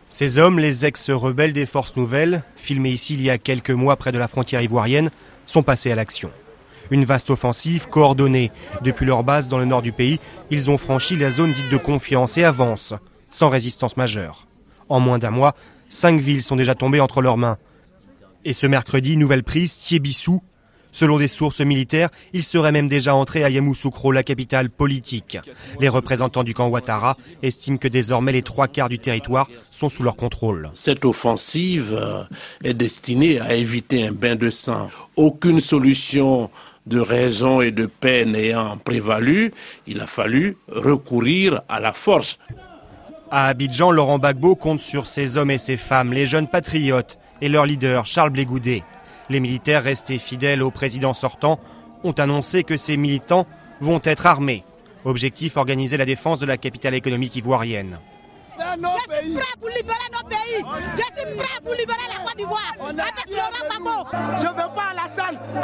Ces hommes, les ex-rebelles des forces nouvelles, filmés ici il y a quelques mois près de la frontière ivoirienne, sont passés à l'action. Une vaste offensive coordonnée. Depuis leur base dans le nord du pays, ils ont franchi la zone dite de confiance et avancent, sans résistance majeure. En moins d'un mois, 5 villes sont déjà tombées entre leurs mains. Et ce mercredi, nouvelle prise, Thiébissou. Selon des sources militaires, ils seraient même déjà entrés à Yamoussoukro, la capitale politique. Les représentants du camp Ouattara estiment que désormais les 3/4 du territoire sont sous leur contrôle. Cette offensive est destinée à éviter un bain de sang. Aucune solution de raison et de paix n'ayant prévalu, il a fallu recourir à la force. À Abidjan, Laurent Gbagbo compte sur ses hommes et ses femmes, les jeunes patriotes et leur leader, Charles Blé Goudé. Les militaires restés fidèles au président sortant ont annoncé que ces militants vont être armés. Objectif, organiser la défense de la capitale économique ivoirienne. Je suis prêt pour libérer nos pays. Je suis prêt pour libérer la Côte d'Ivoire. Avec Laurent Gbagbo. Je ne veux pas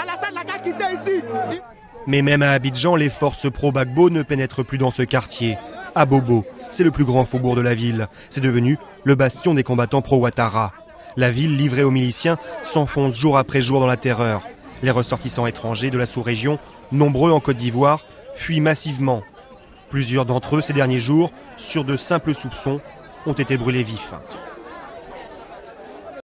Alassane n'a qu'à quitter ici. Mais même à Abidjan, les forces pro-Gbagbo ne pénètrent plus dans ce quartier. À Bobo, c'est le plus grand faubourg de la ville. C'est devenu le bastion des combattants pro-Ouattara. La ville, livrée aux miliciens, s'enfonce jour après jour dans la terreur. Les ressortissants étrangers de la sous-région, nombreux en Côte d'Ivoire, fuient massivement. Plusieurs d'entre eux, ces derniers jours, sur de simples soupçons, ont été brûlés vifs.